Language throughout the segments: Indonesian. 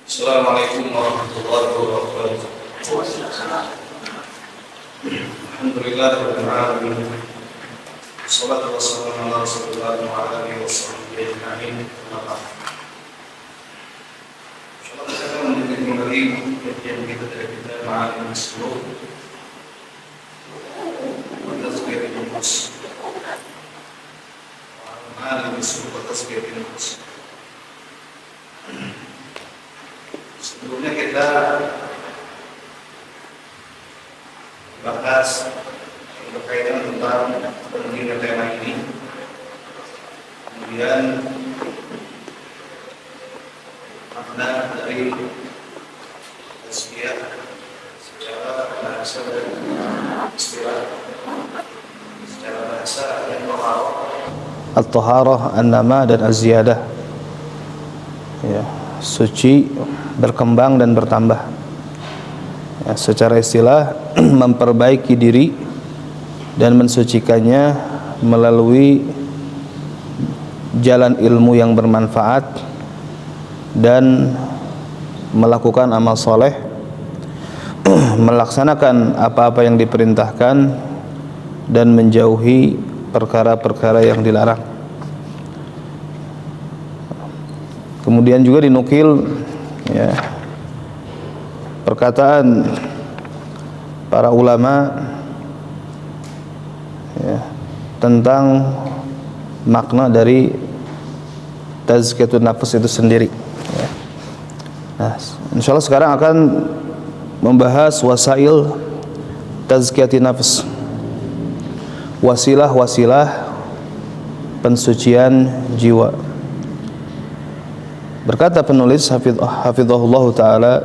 Assalamualaikum warahmatullahi wabarakatuh. Alhamdulillahirabbil alamin. Wassalatu wassalamu ala Rasulillah wa ala alihi washabbihi ajma'in. Insyaallah kita akan melanjutkan kembali kajian kita dari kitab Ma'alim as-Suluk wa Tazkiyatun Nufus. Ma'alim as-Suluk wa Tazkiyatun Nufus. Sebelumnya kita bahas berkaitan tentang pentingnya tema ini. Kemudian makna dari tazkiyah secara bahasa dan istilah. Secara bahasa yang at-taharah, an-nama dan az-ziyadah. Ya, suci, berkembang dan bertambah. Ya, secara istilah memperbaiki diri dan mensucikannya melalui jalan ilmu yang bermanfaat dan melakukan amal soleh, melaksanakan apa-apa yang diperintahkan dan menjauhi perkara-perkara yang dilarang. Kemudian juga dinukil ya, perkataan para ulama ya, tentang makna dari tazkiyatun nafs itu sendiri ya. Nah, insyaallah sekarang akan membahas wasail tazkiyatun nafs, wasilah-wasilah pensucian jiwa. Berkata penulis hafizahullah ta'ala,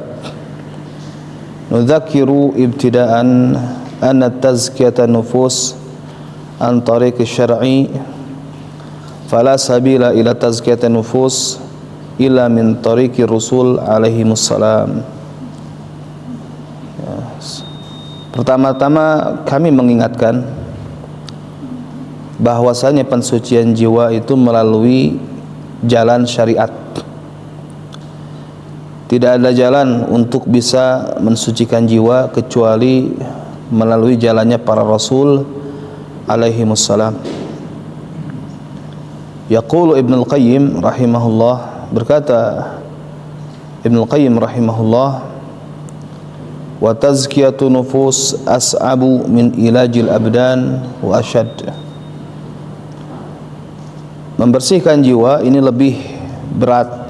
nudzakiru ibtida'an anna tazkiyatan nufus an tariqi syar'i fala sabila ila tazkiyatan nufus illa min tariqi rusul alaihimussalam. Pertama-tama kami mengingatkan bahwasanya pensucian jiwa itu melalui jalan syariat. Tidak ada jalan untuk bisa mensucikan jiwa kecuali melalui jalannya para rasul alaihimussalam. Yaqulu Ibnul Qayyim rahimahullah, berkata Ibnul Qayyim rahimahullah, wa tazkiyatu nufus as'abu min ilajil abdan wa asyad. Membersihkan jiwa ini lebih berat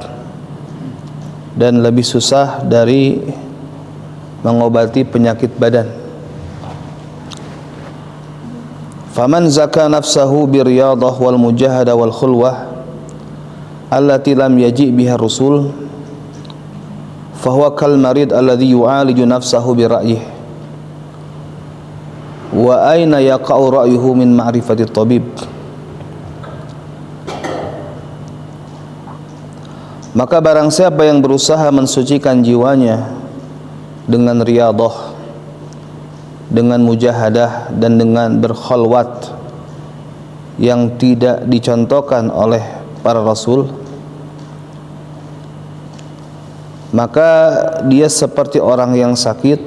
dan lebih susah dari mengobati penyakit badan. Faman zaka nafsahu biryadah wal mujahadah wal khulwah allati lam yaji' biha rusul fahuwa kal marid alladhi yu'aliju nafsahu bi ra'yih. Wa aina yaqa'u ra'yuhu min ma'rifati tabib. Maka barang siapa yang berusaha mensucikan jiwanya dengan riyadah, dengan mujahadah dan dengan berkhalwat yang tidak dicontohkan oleh para rasul, maka dia seperti orang yang sakit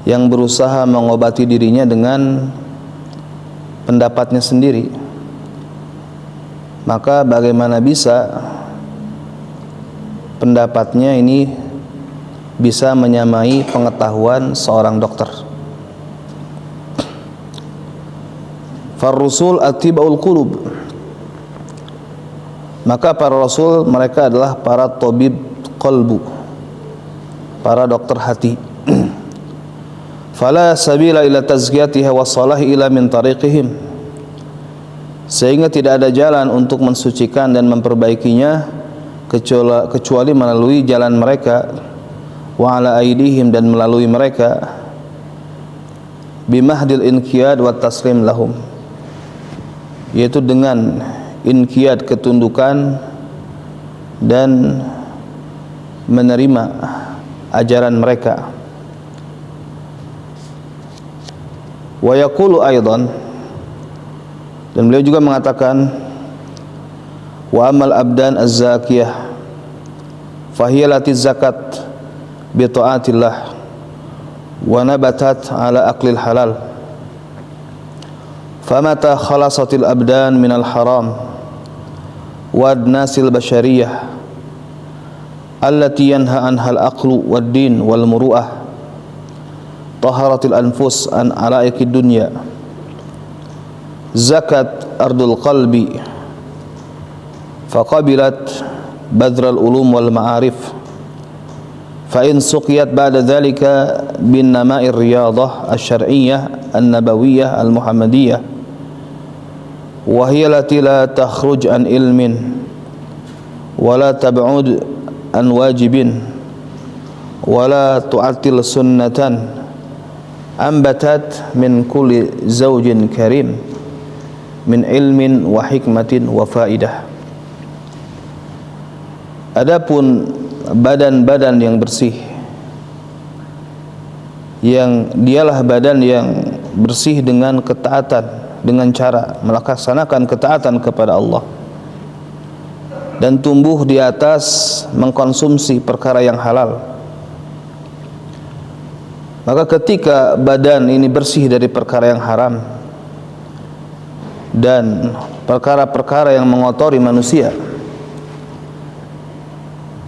yang berusaha mengobati dirinya dengan pendapatnya sendiri. Maka bagaimana bisa pendapatnya ini bisa menyamai pengetahuan seorang dokter? Farrusul atibaul qulub, maka para rasul mereka adalah para tabib qalbu, para dokter hati. Fala sabila ila tazkiyatiha wa salahi ila min tariqihim, sehingga tidak ada jalan untuk mensucikan dan memperbaikinya kecuali melalui jalan mereka, wa ala aidihim, dan melalui mereka, bimahdil inqiyad wa taslim lahum, yaitu dengan inqiyad, ketundukan, dan menerima ajaran mereka. Wa yaqulu aidan, dan beliau juga mengatakan, wa amal abdan az-zakiyah fahiyalati zakat bi ta'atillah wa nabatat ala aqlil halal. Famata khalasatil abdan minal haram wa adnasil bashariyah allati yanha anhal aqlu wad din wal muru'ah taharatil anfus an alaikid dunya zakat ardul qalbi faqabilat badral ulum wal ma'arif fa in suqiyat ba'da dhalika bin nama'ir riyadah asy-syar'iyyah an-nabawiyyah al-muhammadiyah wa hiya allati la takhruj an ilmin wa la tab'ud an wajibin wa la tu'attil sunnatan ambatat min kulli zawjin karim min ilmin wa hikmatin wa faidah. Adapun badan-badan yang bersih, yang dialah badan yang bersih dengan ketaatan, dengan cara melaksanakan ketaatan kepada Allah dan tumbuh di atas mengkonsumsi perkara yang halal, maka ketika badan ini bersih dari perkara yang haram dan perkara-perkara yang mengotori manusia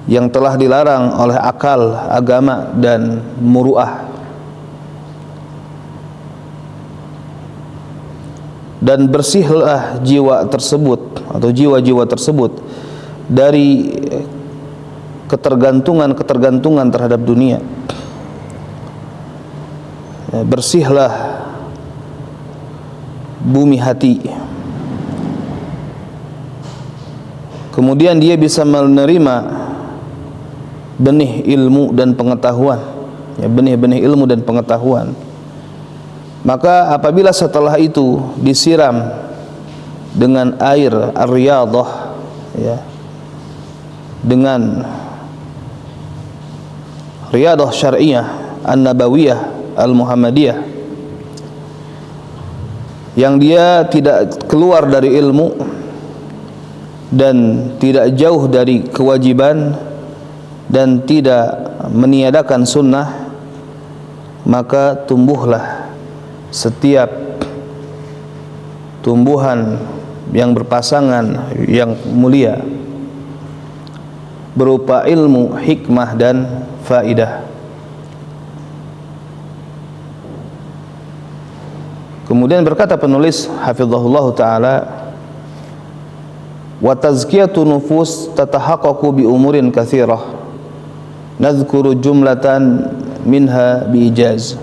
yang telah dilarang oleh akal, agama dan muru'ah, dan bersihlah jiwa tersebut atau jiwa-jiwa tersebut dari ketergantungan terhadap dunia. Bersihlah bumi hati, kemudian dia bisa menerima benih ilmu dan pengetahuan, benih-benih ilmu dan pengetahuan. Maka apabila setelah itu disiram dengan air ar-riyadah, dengan riyadah syar'iyyah an-nabawiyah al-muhammadiyah, yang dia tidak keluar dari ilmu dan tidak jauh dari kewajiban dan tidak meniadakan sunnah, maka tumbuhlah setiap tumbuhan yang berpasangan yang mulia berupa ilmu, hikmah dan faidah. Kemudian berkata penulis hafizahullah ta'ala, wa tazkiyatu nufus tatahaqqaqu bi umurin katsirah nadhkuru jumlatan minha biijaz.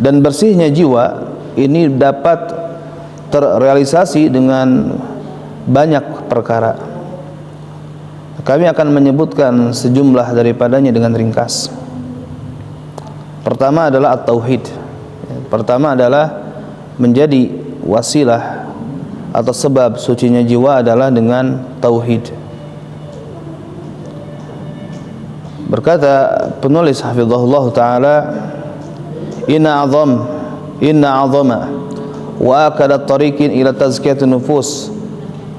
Dan bersihnya jiwa ini dapat terrealisasi dengan banyak perkara. Kami akan menyebutkan sejumlah daripadanya dengan ringkas. Pertama adalah at-tauhid. Pertama adalah menjadi wasilah atau sebab sucinya jiwa adalah dengan tauhid. Berkata penulis hafizahullah ta'ala, inna azama wa akadat tariqin ila tazkiyatun nufus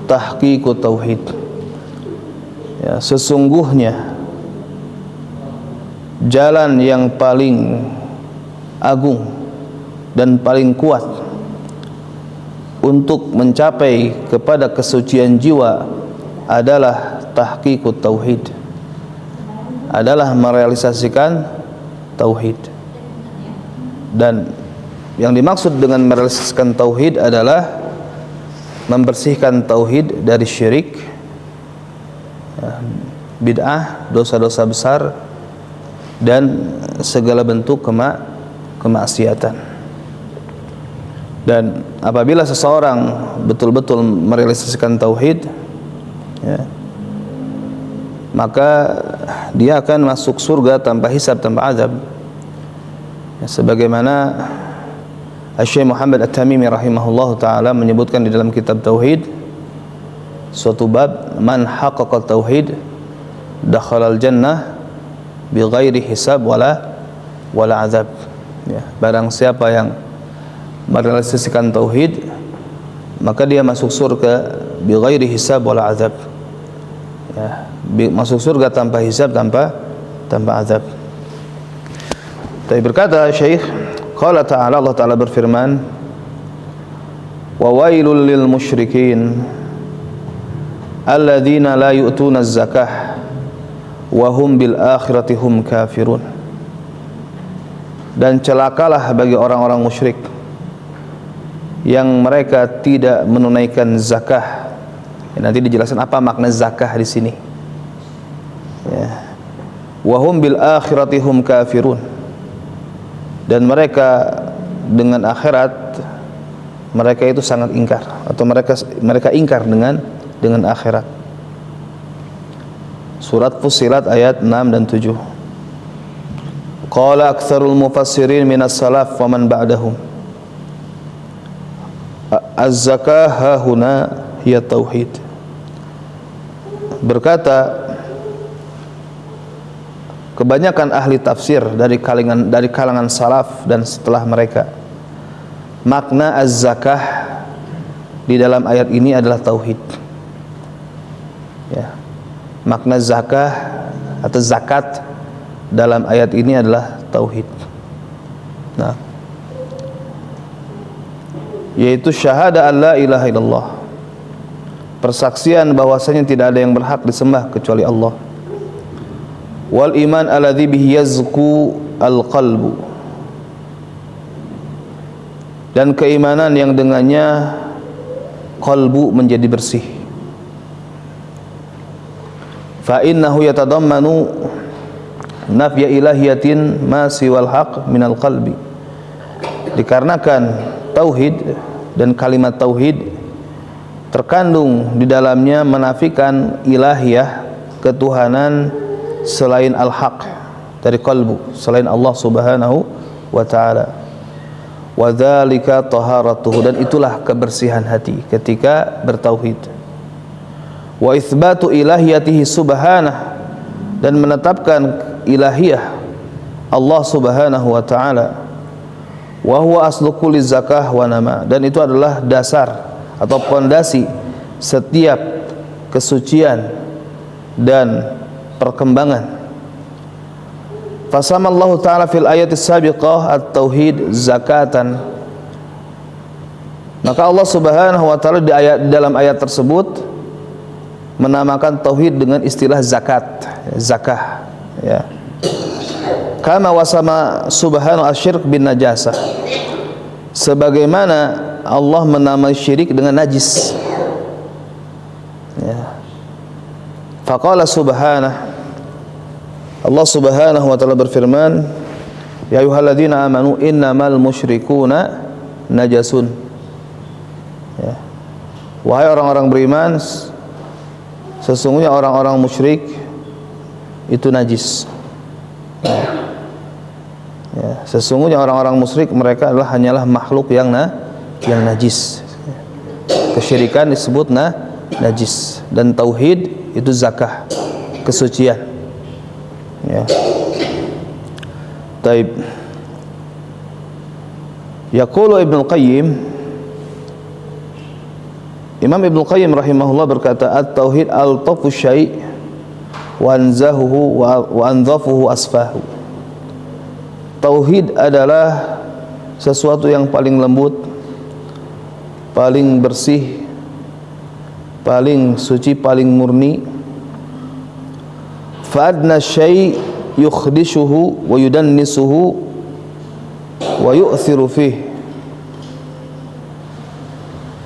tahqiqut tauhid. Sesungguhnya jalan yang paling agung dan paling kuat untuk mencapai kepada kesucian jiwa adalah tahqiqut tauhid, adalah merealisasikan tauhid. Dan yang dimaksud dengan merealisasikan tauhid adalah membersihkan tauhid dari syirik, bid'ah, dosa-dosa besar dan segala bentuk kemaksiatan. Dan apabila seseorang betul-betul merealisasikan tauhid, maka dia akan masuk surga tanpa hisab, tanpa azab. Sebagaimana Syekh Muhammad At-Tamimi rahimahullahu taala menyebutkan di dalam kitab Tauhid, suatu bab, man haqqaqa tauhid dakhalal jannah bighairi hisab wala azab. Barang siapa yang merealisasikan tauhid, maka dia masuk surga bighairi hisab wala azab. Ya, masuk surga tanpa hisab, tanpa azab. Tapi berkata Syekh, qala ta'ala, Allah Ta'ala berfirman, wa wailul lil musyrikin alladzina la yu'tuna az-zakah wa hum bil akhirati hum kafirun. Dan celakalah bagi orang-orang musyrik yang mereka tidak menunaikan zakah. Ya, nanti dijelaskan apa makna zakah di sini. Ya. Wa hum bil akhirati hum kafirun. Dan mereka dengan akhirat mereka itu sangat ingkar, atau mereka ingkar dengan akhirat. Surat Fussilat ayat 6 dan 7. Qala aktsarul mufassirin minas salaf wa man ba'dahum az-zakah hahuna hiya tauhid. Berkata kebanyakan ahli tafsir dari kalangan salaf dan setelah mereka, makna az-zakah di dalam ayat ini adalah tauhid. Ya. Makna zakah atau zakat dalam ayat ini adalah tauhid. Nah, yaitu syahada an la ilaha illallah, persaksian bahwasanya tidak ada yang berhak disembah kecuali Allah. Wal iman alladzi bihi yazku al-qalbu, dan keimanan yang dengannya qalbu menjadi bersih. Fa innahu yatadammanu nafya ilahiyatin ma siwal haq minal qalbi. Dikarenakan tauhid dan kalimat tauhid terkandung di dalamnya menafikan ilahiyah, ketuhanan selain al-haq dari qalbu, selain Allah Subhanahu wa ta'ala. Wa dzalika taharatuhu, dan itulah kebersihan hati ketika bertauhid. Wa itsbatu ilahiyatihi subhanah, dan menetapkan ilahiyah Allah Subhanahu wa ta'ala. Wa huwa aslu kulli zakah wa nama, dan itu adalah dasar atau pondasi setiap kesucian dan perkembangan. Fasamallahu ta'ala fil ayati sabiqah at-tauhid zakatan. Maka Allah Subhanahu wa ta'ala di dalam ayat tersebut menamakan tauhid dengan istilah zakat, zakah, ya. Kama wasama subhanahu asyirk bin najasah, sebagaimana Allah menamai syirik dengan najis, ya. Faqala subhanahu, Allah Subhanahu wa ta'ala berfirman, ya ayyuhalladzina amanu innamal musyrikuuna najasun, ya. Wahai orang-orang beriman, sesungguhnya orang-orang musyrik itu najis. Ya, sesungguhnya orang-orang musyrik mereka adalah hanyalah makhluk yang najis. Kesyirikan disebut najis, dan tauhid itu zakah, kesucian. Ya. Taib. Yaqulu Ibnu Qayyim, Imam Ibnu Qayyim rahimahullah berkata, at-tauhid al-tafu syai' wa anzahuhu wa anzafuhu asfahu. Tauhid adalah sesuatu yang paling lembut, paling bersih, paling suci, paling murni. Fa'adna syai' yukhdishuhu wa yudannisuhu wa yu'thiru fihi,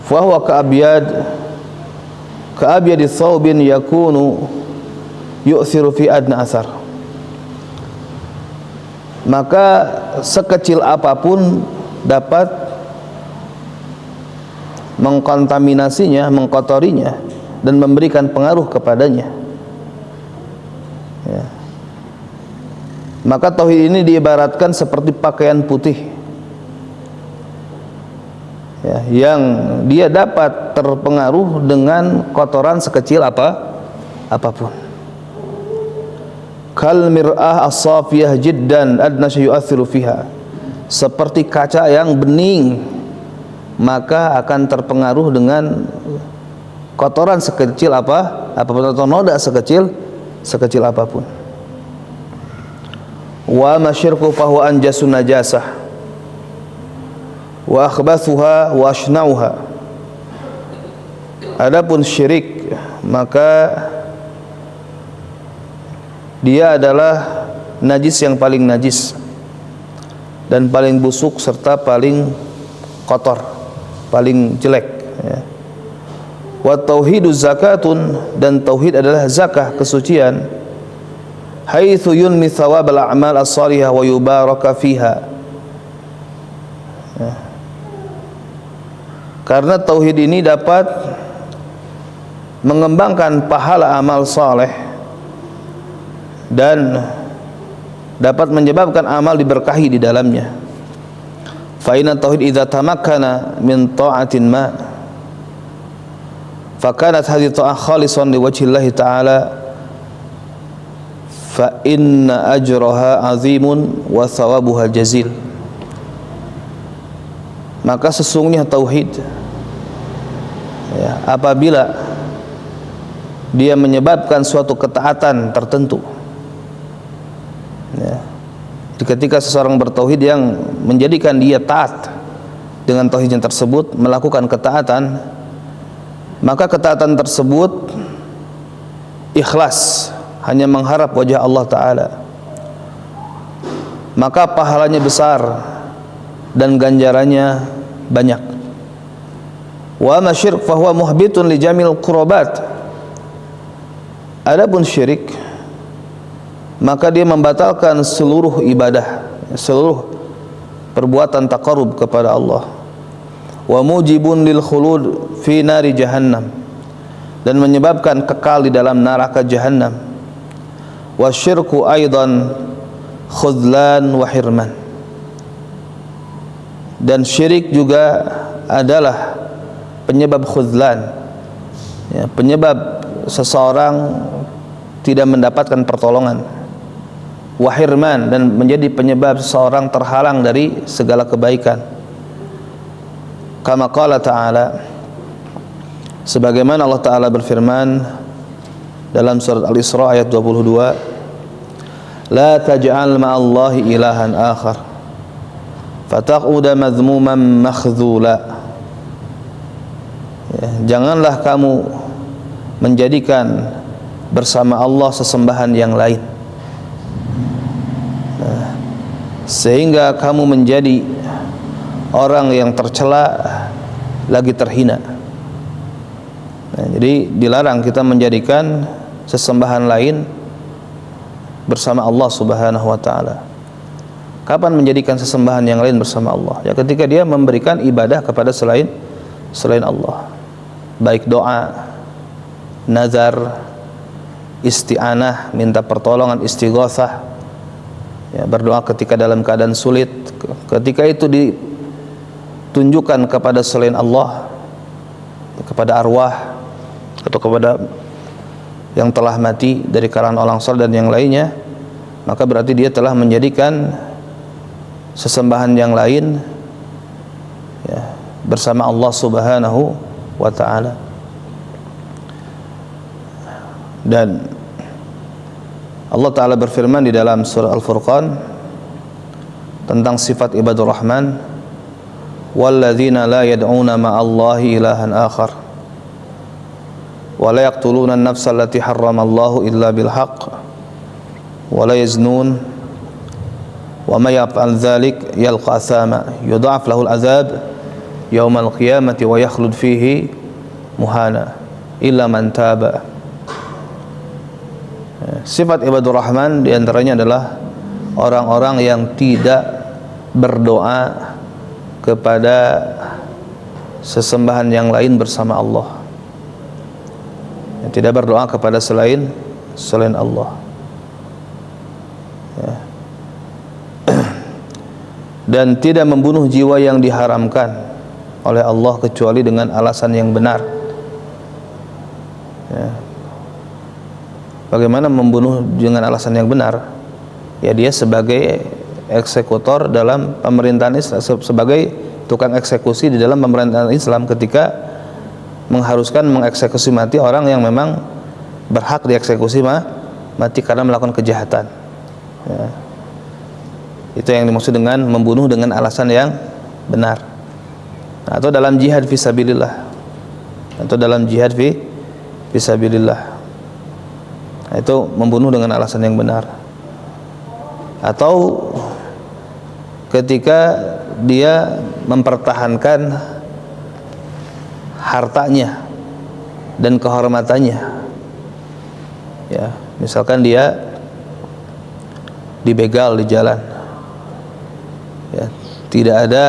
fahuwa ka'abyadi thawbin yakunu yu'thiru fi adna athar. Maka sekecil apapun dapat mengkontaminasinya, mengkotorinya, dan memberikan pengaruh kepadanya, ya. Maka tauhid ini diibaratkan seperti pakaian putih, ya, yang dia dapat terpengaruh dengan kotoran sekecil apapun. Kal mir'ah as-safiyah jiddan adna syu'athiru fiha, seperti kaca yang bening, maka akan terpengaruh dengan kotoran sekecil apapun, atau noda sekecil apapun. Wa masyirku fahuwa anjasun najasah wa akhbathuha wa ashnauha. Adapun syirik, maka dia adalah najis yang paling najis dan paling busuk serta paling kotor, paling jelek, ya. Wa tauhidu zakatun, dan tauhid adalah zakah, kesucian. Haitsu yunmi thawabal a'mal as-salihah wa yubaraka fiha. Ya. Karena tauhid ini dapat mengembangkan pahala amal saleh dan dapat menyebabkan amal diberkahi di dalamnya. Fa inna tauhid idza tamakkana min ta'atin ma fa kanat hadhihi ta'ah khalisan li wajhillahi ta'ala fa inna ajraha 'azimun wa thawabuha jazil. Maka sesungguhnya tauhid, ya, apabila dia menyebabkan suatu ketaatan tertentu, ya, ketika seseorang bertauhid yang menjadikan dia taat dengan tauhidnya tersebut, melakukan ketaatan, maka ketaatan tersebut ikhlas, hanya mengharap wajah Allah Ta'ala, maka pahalanya besar dan ganjarannya banyak. Wa ma syirk fahuwa muhbitun li jamil qurbat. Adapun syirik, maka dia membatalkan seluruh ibadah, seluruh perbuatan taqarrub kepada Allah. Wa mujibun lil khulud fi nari jahannam, dan menyebabkan kekal di dalam neraka jahannam. Wa syirku aidan khudlan wa hirman, dan syirik juga adalah penyebab khudlan, ya, penyebab seseorang tidak mendapatkan pertolongan, wahirman, dan menjadi penyebab seseorang terhalang dari segala kebaikan. Kama qala ta'ala, sebagaimana Allah Ta'ala berfirman dalam surat Al-Isra ayat 22, la taj'al ma'allahi ilahan akhar fataquda madhmuman makhdhula. Ya, janganlah kamu menjadikan bersama Allah sesembahan yang lain, sehingga kamu menjadi orang yang tercela lagi terhina. Jadi dilarang kita menjadikan sesembahan lain bersama Allah Subhanahu wa ta'ala. Kapan menjadikan sesembahan yang lain bersama Allah? Ya, ketika dia memberikan ibadah kepada selain Allah, baik doa, nazar, isti'anah, minta pertolongan, istighatsah, ya, berdoa ketika dalam keadaan sulit, ketika itu ditunjukkan kepada selain Allah, kepada arwah atau kepada yang telah mati dari kalangan orang saleh dan yang lainnya, maka berarti dia telah menjadikan sesembahan yang lain, ya, bersama Allah Subhanahu wa ta'ala. Dan Allah Ta'ala berfirman di dalam surah Al-Furqan tentang sifat ibadur rahman, walladzina la yad'una ma'allahi ilahan akhar wa la yaqtuluna an-nafsa allati harramallahu illa bil haqq wa la yaznun wa may yaf'al dzalik yalqa athama yudha'af lahu al-'adzab yaumal qiyamati wa yakhlud fihi muhana illa man taba. Sifat ibadur rahman diantaranya adalah orang-orang yang tidak berdoa kepada sesembahan yang lain bersama Allah, yang tidak berdoa kepada selain Allah, ya. Dan tidak membunuh jiwa yang diharamkan oleh Allah kecuali dengan alasan yang benar, ya. Bagaimana membunuh dengan alasan yang benar? Ya, dia sebagai eksekutor dalam pemerintahan Islam, sebagai tukang eksekusi di dalam pemerintahan Islam, ketika mengharuskan mengeksekusi mati orang yang memang berhak dieksekusi mati karena melakukan kejahatan. Ya. Itu yang dimaksud dengan membunuh dengan alasan yang benar. Atau dalam jihad fisabilillah. Atau dalam jihad fisabilillah. Itu membunuh dengan alasan yang benar. Atau ketika dia mempertahankan hartanya dan kehormatannya. Ya, misalkan dia dibegal di jalan. Ya, tidak ada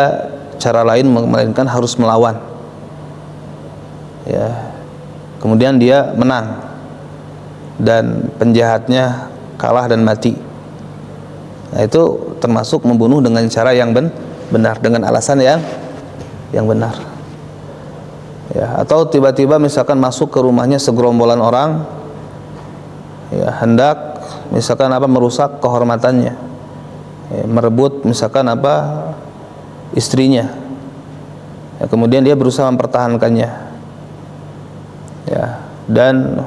cara lain melainkan harus melawan. Ya. Kemudian dia menang dan penjahatnya kalah dan mati. Nah, itu termasuk membunuh dengan cara yang benar, dengan alasan yang benar. Ya, atau tiba-tiba misalkan masuk ke rumahnya segerombolan orang, ya, hendak misalkan merusak kehormatannya, ya, merebut misalkan istrinya, ya, kemudian dia berusaha mempertahankannya, ya, dan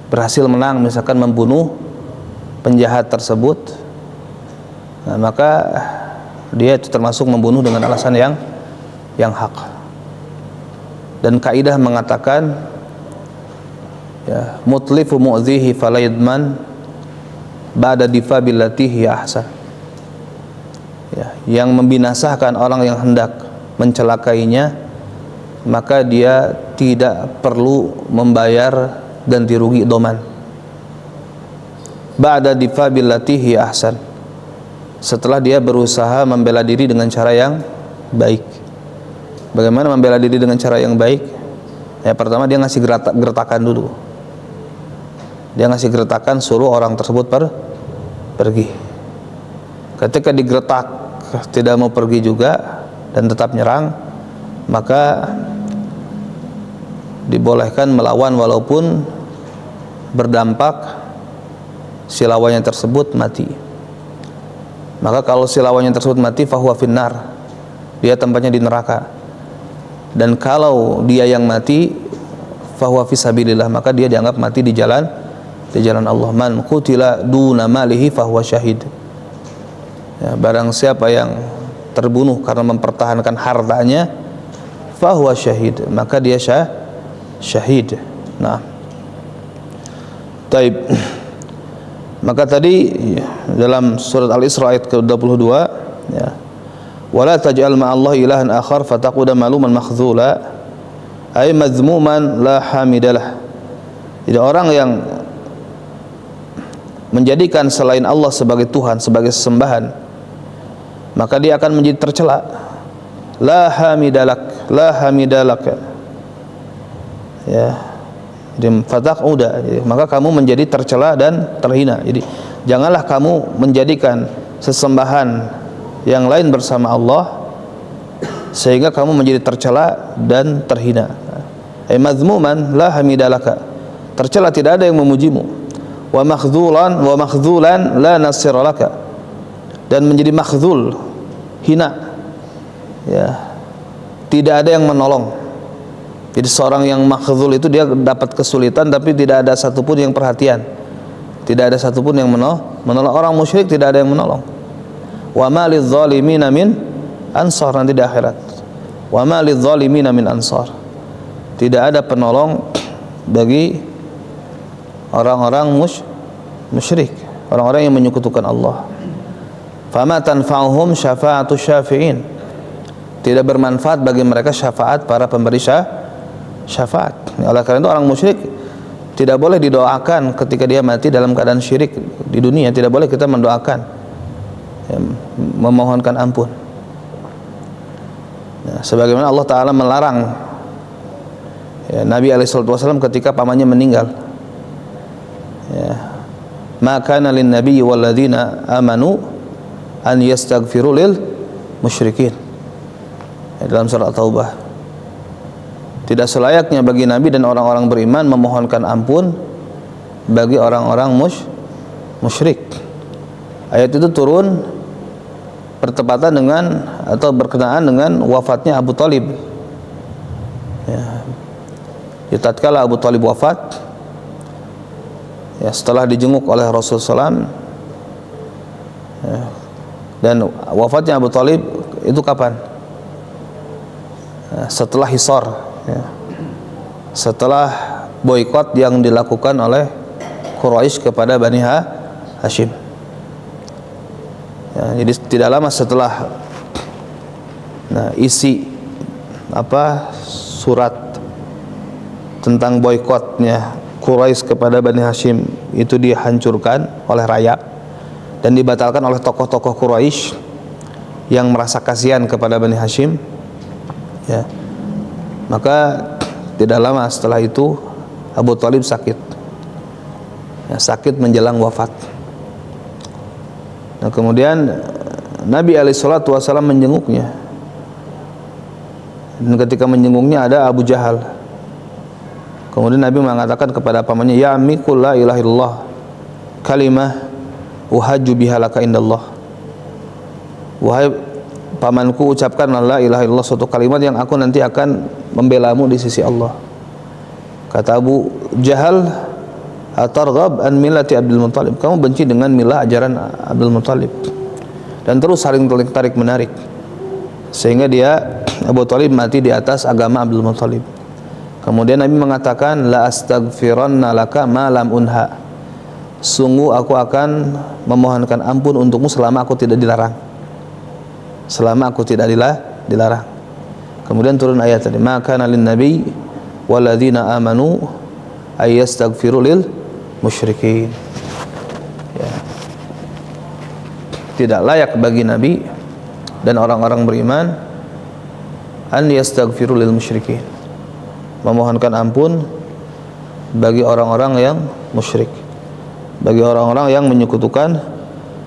berhasil menang misalkan membunuh penjahat tersebut. Nah, maka dia itu termasuk membunuh dengan alasan yang hak. Dan kaidah mengatakan, ya, mutlifu mu'dhihi fala yadman ba'da difa billati hiya ahsan. Ya, yang membinasakan orang yang hendak mencelakainya, maka dia tidak perlu membayar ganti rugi doman. Ba'da difa billati hiya ahsan. Setelah dia berusaha membela diri dengan cara yang baik. Bagaimana membela diri dengan cara yang baik? Ya, pertama dia ngasih gertakan dulu. Dia ngasih gertakan, suruh orang tersebut pergi. Ketika digertak tidak mau pergi juga dan tetap nyerang, maka dibolehkan melawan walaupun berdampak si lawannya tersebut mati. Maka kalau si lawannya tersebut mati, fahuwa finnar, dia tempatnya di neraka. Dan kalau dia yang mati, fahuwa fisabilillah, maka dia dianggap mati di jalan Allah. Man qutila duna malihi fahuwa syahid. Ya, barang siapa yang terbunuh karena mempertahankan hartanya, fahuwa syahid, maka dia syahid. Nah, taib. Maka tadi dalam surat Al-Isra ayat ke-22, ya, wala taj'al ma'allahi ilahan akhar fataquda maluman makhdhula, ay madhmuman la hamidalah. Jadi orang yang menjadikan selain Allah sebagai Tuhan, sebagai sesembahan, maka dia akan menjadi tercela. La hamidalak, ya. Jadi fataquda, maka kamu menjadi tercela dan terhina. Jadi janganlah kamu menjadikan sesembahan yang lain bersama Allah sehingga kamu menjadi tercela dan terhina. Ay mazmuman la hamidalaka, tercela tidak ada yang memujimu. Wa makhdhulan la nasiralaka, dan menjadi makhdhul, hina, ya, tidak ada yang menolong. Jadi seorang yang makhdhul itu dia dapat kesulitan tapi tidak ada satupun yang perhatian, tidak ada satupun yang menolong. Orang musyrik tidak ada yang menolong. Wa ma lidzalimina min ansar, nanti di akhirat. Wa ma lidzalimina min ansar, tidak ada penolong bagi orang-orang musyrik, orang-orang yang menyekutukan Allah. Fama tanfa'uhum syafa'atu syafi'in, tidak bermanfaat bagi mereka syafaat para pemberi syafaat. Oleh karena itu orang musyrik tidak boleh didoakan ketika dia mati dalam keadaan syirik di dunia. Tidak boleh kita mendoakan, ya, memohonkan ampun. Ya, sebagaimana Allah Ta'ala melarang, ya, Nabi SAW ketika pamannya meninggal. Ya, maka lin nabiyyi wal ladzina amanu an yastaghfiru lil musyrikin, ya, dalam surat At-Taubah. Tidak selayaknya bagi Nabi dan orang-orang beriman memohonkan ampun bagi orang-orang musyrik. Ayat itu turun bertepatan dengan atau berkenaan dengan wafatnya Abu Thalib. Ya. Tatkala Abu Thalib wafat, ya, setelah dijenguk oleh Rasulullah SAW, ya, dan wafatnya Abu Thalib itu kapan? Ya, setelah hisar, ya, setelah boikot yang dilakukan oleh Quraisy kepada Bani Hashim. Ya, jadi tidak lama setelah isi surat tentang boikotnya Quraisy kepada Bani Hashim itu dihancurkan oleh rakyat dan dibatalkan oleh tokoh-tokoh Quraisy yang merasa kasihan kepada Bani Hashim, ya, maka tidak lama setelah itu Abu Thalib sakit, ya, sakit menjelang wafat. Nah, kemudian Nabi SAW menjenguknya, dan ketika menjenguknya ada Abu Jahal. Kemudian Nabi mengatakan kepada pamannya, ya ammi qul la ilaha illallah kalimah uhajju biha laka indallah. Wahai pamanku, ucapkan la ilaha illallah, suatu kalimat yang aku nanti akan membelamu di sisi Allah. Kata Abu Jahal, atarghab an millati Abdul Muthalib, kamu benci dengan milah ajaran Abdul Muthalib. Dan terus saling tarik menarik sehingga dia, Abu Thalib, mati di atas agama Abdul Muthalib. Kemudian Nabi mengatakan, la astaghfiranna laka ma lam unha, sungguh aku akan memohonkan ampun untukmu selama aku tidak dilarang, selama aku tidak dilarang. Kemudian turun ayat tadi, maka nalin nabi walladzina amanu ayastaghfiru lil musyrikin, ya. Tidak layak bagi Nabi dan orang-orang beriman an yastaghfiru lil musyrikin, memohonkan ampun bagi orang-orang yang musyrik, bagi orang-orang yang menyekutukan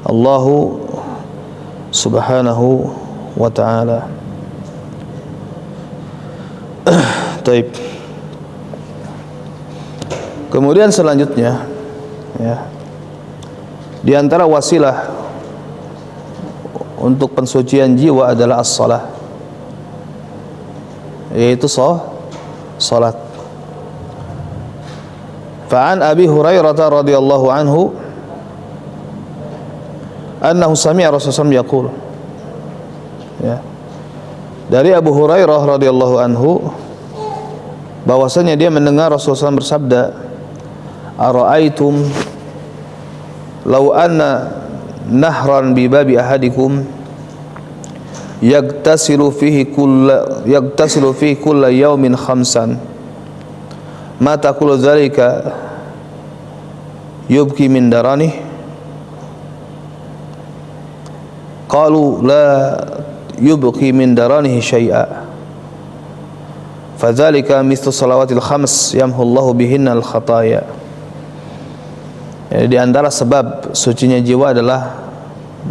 Allahu subhanahu wa ta'ala. Taib. Kemudian selanjutnya, ya, di antara wasilah untuk pensucian jiwa adalah as-salah, yaitu salat. Fa'an Abi Hurairah radhiyallahu anhu annahu sami'a Rasulullah yaqul, ya, dari Abu Hurairah radhiyallahu anhu bahwasanya dia mendengar Rasulullah bersabda, ara'aitum law anna nahran bi babi ahadikum yagtasilu fihi kulla yawmin khamsan ma taqulu dzalika yubki min darani, qalu la yubki min daranihi syai'a fadzalika mithlu salawatil khams yamhullahu bihinna al khataya. Jadi di antara sebab sucinya jiwa adalah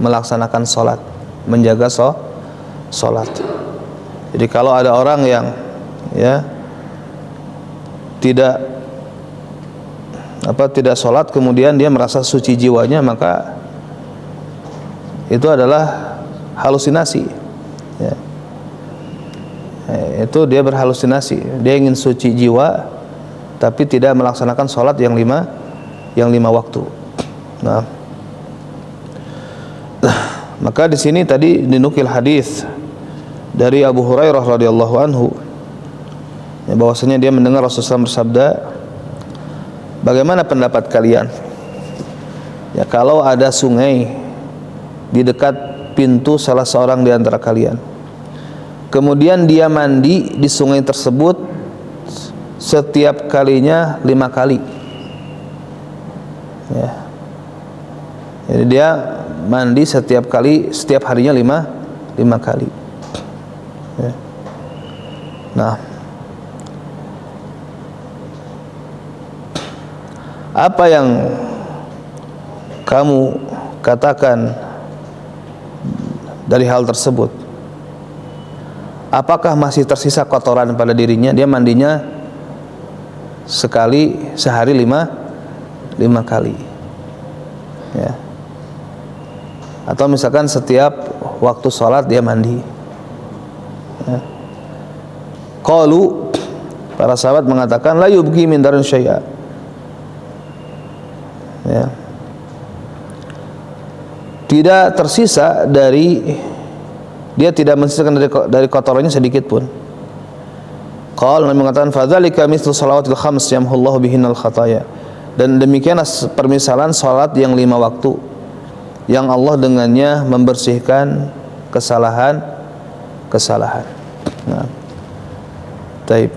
melaksanakan salat, menjaga salat. Jadi kalau ada orang yang, ya, tidak salat kemudian dia merasa suci jiwanya, maka itu adalah halusinasi, ya. Itu dia berhalusinasi, dia ingin suci jiwa tapi tidak melaksanakan salat yang lima waktu. Nah, maka di sini tadi dinukil hadis dari Abu Hurairah radhiyallahu anhu, ya, bahwasanya dia mendengar Rasulullah bersabda, bagaimana pendapat kalian, ya, kalau ada sungai di dekat pintu salah seorang di antara kalian, kemudian dia mandi di sungai tersebut setiap kalinya 5 kali, ya. Jadi dia mandi setiap harinya 5 kali, ya. Nah, apa yang kamu katakan dari hal tersebut? Apakah masih tersisa kotoran pada dirinya? Dia mandinya sehari 5 kali, ya. Atau misalkan setiap waktu sholat dia mandi, ya. Qalu, para sahabat mengatakan, la yubqi min darin syai'a, ya, tidak tersisa dari, dia tidak mensisakan dari kotorannya sedikit pun. Qala, Nabi mengatakan, fadzalika mithlu shalawatil khams yamhullahu bihinnal khataya. Dan demikianlah permisalan salat yang 5 waktu yang Allah dengannya membersihkan kesalahan. Nah, taib.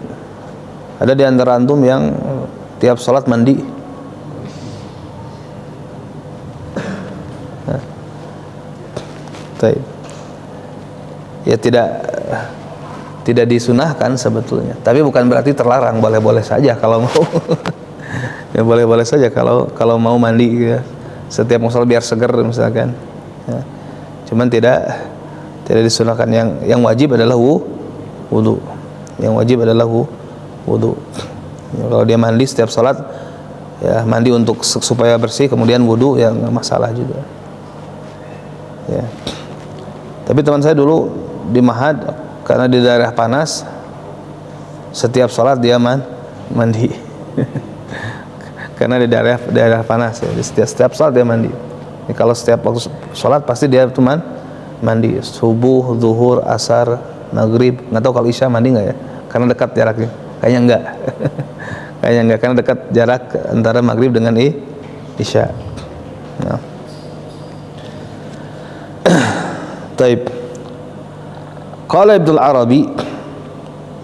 Ada di antara antum yang tiap salat mandi? Nah, taib. Ya tidak disunahkan sebetulnya, tapi bukan berarti terlarang, boleh-boleh saja kalau mau. Ya boleh-boleh saja kalau mau mandi ya. Setiap mau salat biar seger misalkan. Ya. Cuman tidak disunahkan. Yang wajib adalah wudu. Yang wajib adalah wudu. Ya, kalau dia mandi setiap salat, ya mandi untuk supaya bersih, kemudian wudu, ya nggak masalah juga. Ya. Tapi teman saya dulu di Mahad, karena di daerah panas, setiap sholat dia mandi. Karena di daerah panas ya, setiap sholat dia mandi. Jadi kalau setiap waktu sholat pasti dia tuh mandi. Subuh, zuhur, asar, maghrib. Nggak tahu kalau isya mandi nggak ya? Karena dekat jaraknya. Kayaknya enggak. Kayaknya enggak, karena dekat jarak antara maghrib dengan isya. Nah. Taib. Qala Ibnu Arabi,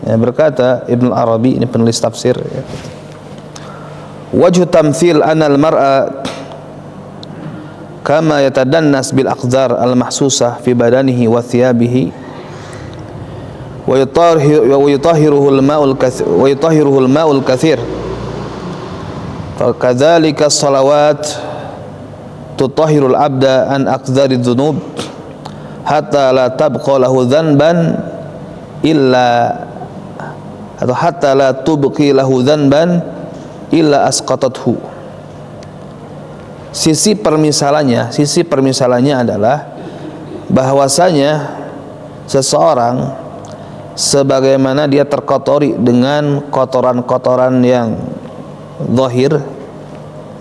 ya, berkata Ibnu Arabi, ini penulis tafsir, ya. Wajhu tamthil anna al-mar'a kama yatadannas bil aqdar al-mahsusah fi badanihi wa thiyabihi wa yutahhiruhu al-ma'ul kathir kadzalika as-salawat tutahhirul abda an aqdari dhunub hatta la tabqa lahu dhanban illa, atau hatta la tubqi lahu dhanban illa asqatathu. Sisi permisalannya adalah bahwasanya seseorang sebagaimana dia terkotori dengan kotoran-kotoran yang zahir,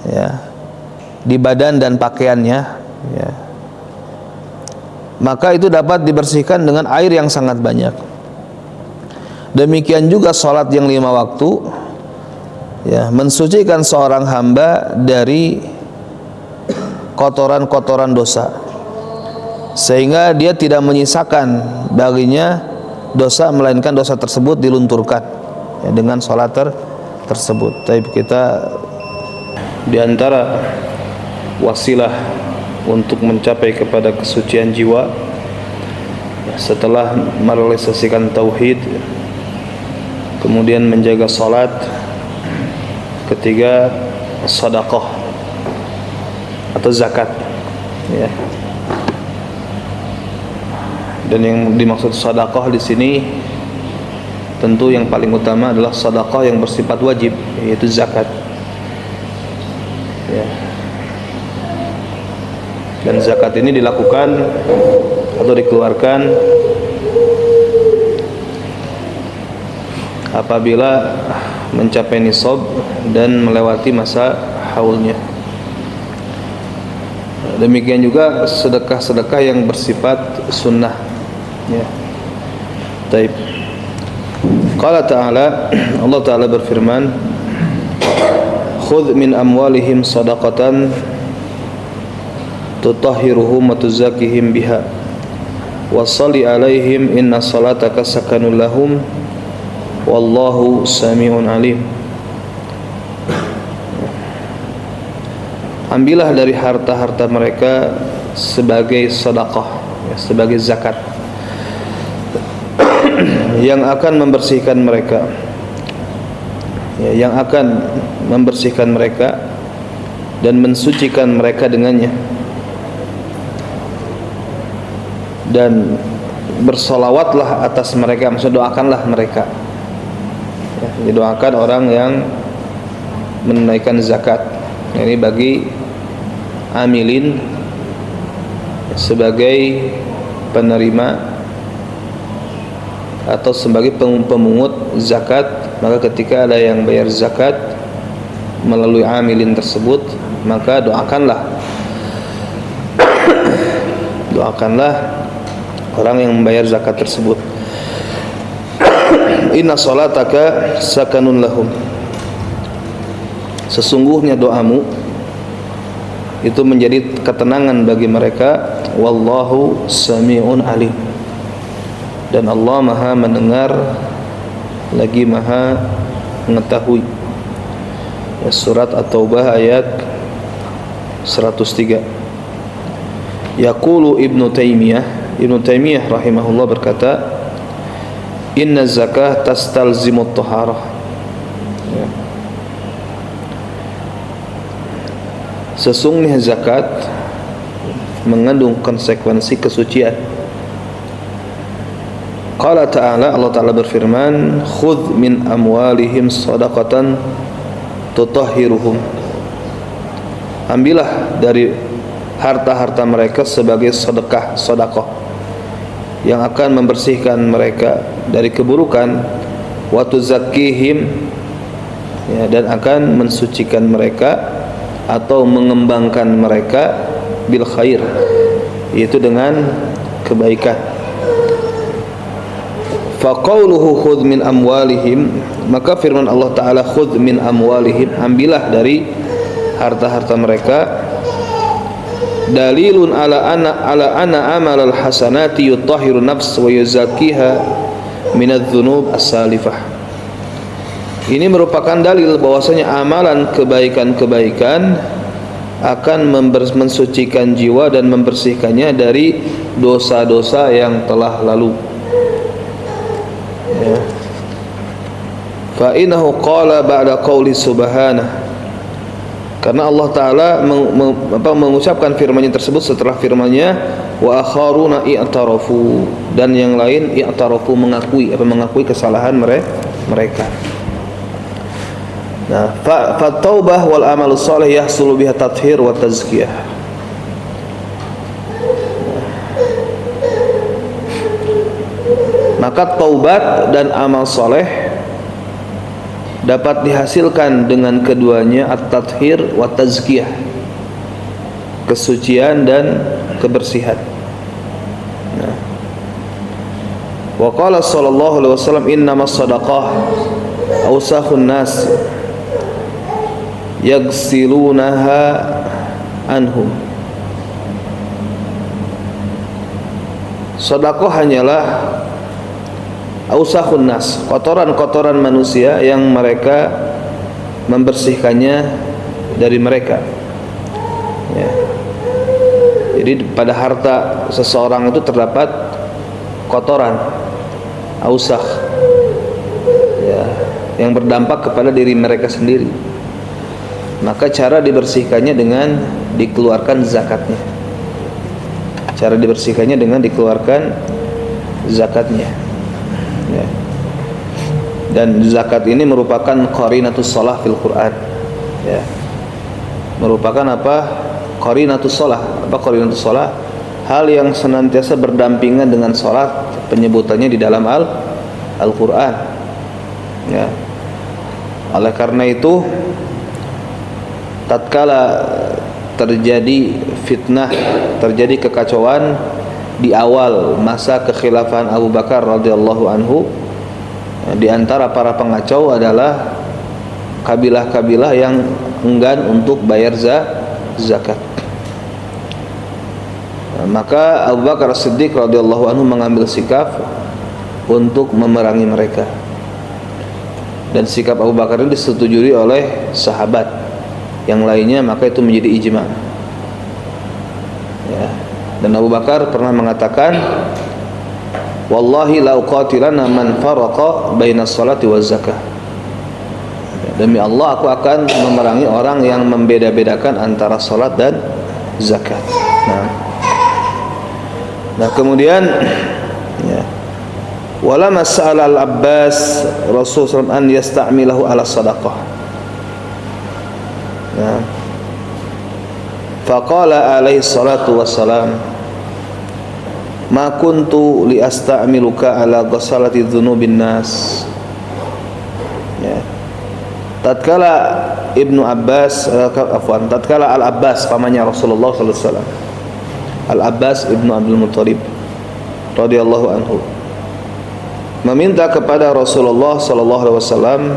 ya, di badan dan pakaiannya, ya, maka itu dapat dibersihkan dengan air yang sangat banyak. Demikian juga sholat yang 5 waktu, ya, mensucikan seorang hamba dari kotoran-kotoran dosa, sehingga dia tidak menyisakan baginya dosa, melainkan dosa tersebut dilunturkan, ya, dengan sholat tersebut. Tapi kita diantara wasilah untuk mencapai kepada kesucian jiwa setelah merealisasikan tauhid, kemudian menjaga salat, ketiga sedekah atau zakat, ya. Dan yang dimaksud sedekah di sini tentu yang paling utama adalah sedekah yang bersifat wajib, yaitu zakat, ya. Dan zakat ini dilakukan atau dikeluarkan apabila mencapai nisab dan melewati masa haulnya. Demikian juga sedekah-sedekah yang bersifat sunnah, ya. Taib. Qala ta'ala, Allah Ta'ala berfirman, khudh min amwalihim sadaqatan tutahhiruhum wa tuzakkihim biha wa shalli alaihim inna salataka sakanun lahum wallahu sami'un alim. Ambillah dari harta-harta mereka sebagai sedekah, ya, sebagai zakat yang akan membersihkan mereka, ya, yang akan membersihkan mereka dan mensucikan mereka dengannya, dan bersolawatlah atas mereka, maksud doakanlah mereka, ya, didoakan orang yang menunaikan zakat. Ini bagi amilin sebagai penerima atau sebagai pemungut zakat, maka ketika ada yang bayar zakat melalui amilin tersebut, maka doakanlah orang yang membayar zakat tersebut. Inna salataka sakanun lahum, sesungguhnya doamu itu menjadi ketenangan bagi mereka. Wallahu sami'un alim, dan Allah maha mendengar lagi maha mengetahui. Surat At-Taubah ayat 103. Yaqulu Ibnu Taimiyah rahimahullah berkata, inna zakah tastalzimut taharah. Sesungguhnya zakat mengandung konsekuensi kesucian. Qala ta'ala, Allah Ta'ala berfirman, khudh min amwalihim shadaqatan tutahhiruhum, ambillah dari harta-harta mereka sebagai sedekah yang akan membersihkan mereka dari keburukan, wa tuzakkihim, dan akan mensucikan mereka atau mengembangkan mereka bil khair, yaitu dengan kebaikan. Fa qauluhu khudh min amwalihim, maka firman Allah Ta'ala khudh min amwalihim, ambillah dari harta-harta mereka, dalilun ala anna amal al hasanati yutahhiru nafs wa yuzakkiha min adz-dzunub as-salifah. Ini merupakan dalil bahwasanya amalan kebaikan-kebaikan akan mensucikan jiwa dan membersihkannya dari dosa-dosa yang telah lalu. Fa innahu qala ba'da qauli subhanahu, karena Allah Ta'ala mengucapkan firman-Nya tersebut setelah firman-Nya wa akharuna i'tarafu, dan yang lain i'tarafu, mengakui kesalahan mereka. Nah, fa taubah wal amal salih yahsulu biha tathhir wa tazkiyah. Maka taubat dan amal saleh dapat dihasilkan dengan keduanya, at-tathhir wa tazkiyah, kesucian dan kebersihan. Nah, wa qala sallallahu alaihi wasallam, innamas shadaqah awsakhun nas yagsilunaha anhum. Sedekah hanyalah ausakhun nas, kotoran-kotoran manusia yang mereka membersihkannya dari mereka. Ya. Jadi pada harta seseorang itu terdapat kotoran, ausakh, ya, yang berdampak kepada diri mereka sendiri. Maka cara dibersihkannya dengan dikeluarkan zakatnya. Cara dibersihkannya dengan dikeluarkan zakatnya. Ya. Dan zakat ini merupakan qarinatus shalah fil Quran. Ya. Merupakan apa? Qarinatus shalah. Apa qarinatus shalah? Hal yang senantiasa berdampingan dengan salat, penyebutannya di dalam Al-Quran. Ya. Oleh karena itu, tatkala terjadi fitnah, terjadi kekacauan di awal masa kekhilafahan Abu Bakar radhiyallahu anhu, di antara para pengacau adalah kabilah-kabilah yang enggan untuk bayar zakat. Maka Abu Bakar As-Siddiq radhiyallahu anhu mengambil sikap untuk memerangi mereka, dan sikap Abu Bakar ini disetujui oleh sahabat yang lainnya, maka itu menjadi ijma. Ya. Dan Abu Bakar pernah mengatakan, wallahi la uqatilanna man faraqa baina sholati waz zakah. Demi Allah, aku akan memerangi orang yang membeda-bedakan antara salat dan zakat. Nah kemudian, ya, wala mas'ala al-Abbas Rasulullah an yasta'milahu ala sadaqah. Nah, faqala alaihi salatu wassalam, ma kuntu li asta'miluka ala ghasalati dzunubin nas. Ya. tatkala Ibnu Abbas tatkala Al-Abbas pamannya Rasulullah sallallahu alaihi wasallam, Al-Abbas Ibnu Abdul Muttalib radhiyallahu anhu meminta kepada Rasulullah sallallahu alaihi wasallam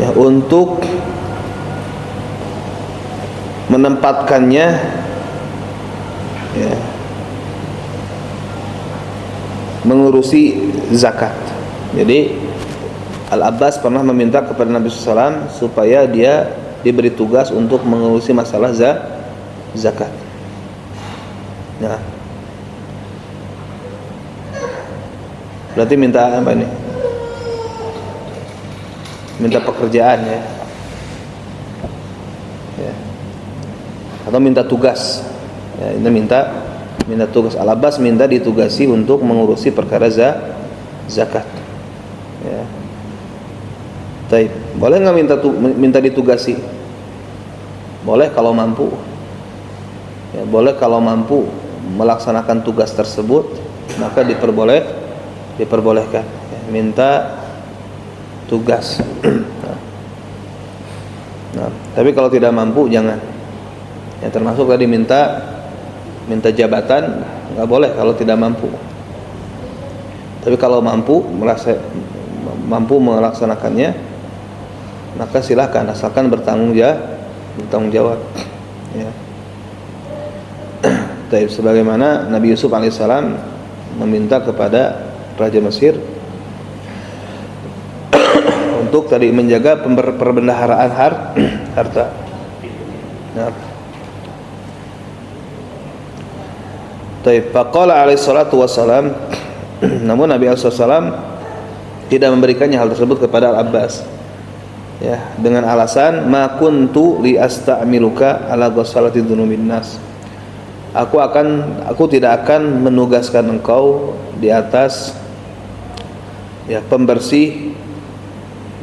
ya untuk menempatkannya ya mengurusi zakat. Jadi Al-Abbas pernah meminta kepada Nabi SAW supaya dia diberi tugas untuk mengurusi masalah zakat. Nah, berarti minta apa ini? Minta pekerjaan ya. Atau minta tugas. Ya, ini minta tugas. Al-Abbas minta ditugasi untuk mengurusi perkara zakat. Ya. Baik, boleh nggak minta ditugasi? Boleh kalau mampu. Ya, boleh kalau mampu melaksanakan tugas tersebut, maka diperbolehkan. Ya, minta tugas. Nah, tapi kalau tidak mampu jangan. Ya, termasuk tadi minta jabatan nggak boleh kalau tidak mampu. Tapi kalau mampu melaksanakannya, maka silakan asalkan bertanggung jawab. Ya. Sebagaimana Nabi Yusuf alaihissalam meminta kepada Raja Mesir untuk tadi menjaga perbendaharaan harta. Nah. Faqala alaihissalatu wassalam, namun Nabi alaihissalam tidak memberikannya hal tersebut kepada Al-Abbas. Ya, dengan alasan ma kuntu li asta'miluka ala ghasalati dzunubin nas. Aku tidak akan menugaskan engkau di atas ya pembersih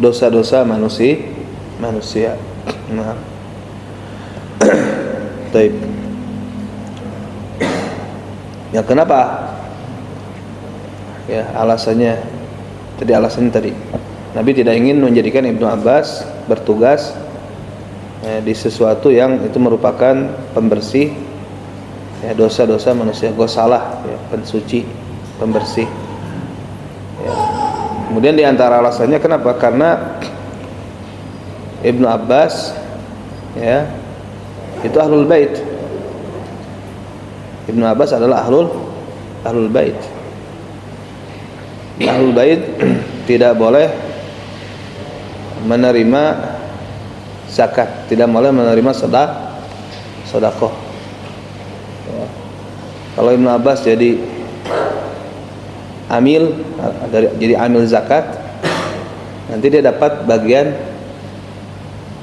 dosa-dosa manusia. Nah. Baik. Ya kenapa? Ya alasannya tadi Nabi tidak ingin menjadikan Ibnu Abbas bertugas di sesuatu yang itu merupakan pembersih ya dosa-dosa manusia, ghasalah ya, pensuci, pembersih. Ya. Kemudian di antara alasannya kenapa? Karena Ibnu Abbas ya itu ahlul bait. Ibnu Abbas adalah ahlul bait. Ahlul bait tidak boleh menerima zakat, tidak boleh menerima sedekah. Ya. Kalau Ibnu Abbas jadi amil zakat, nanti dia dapat bagian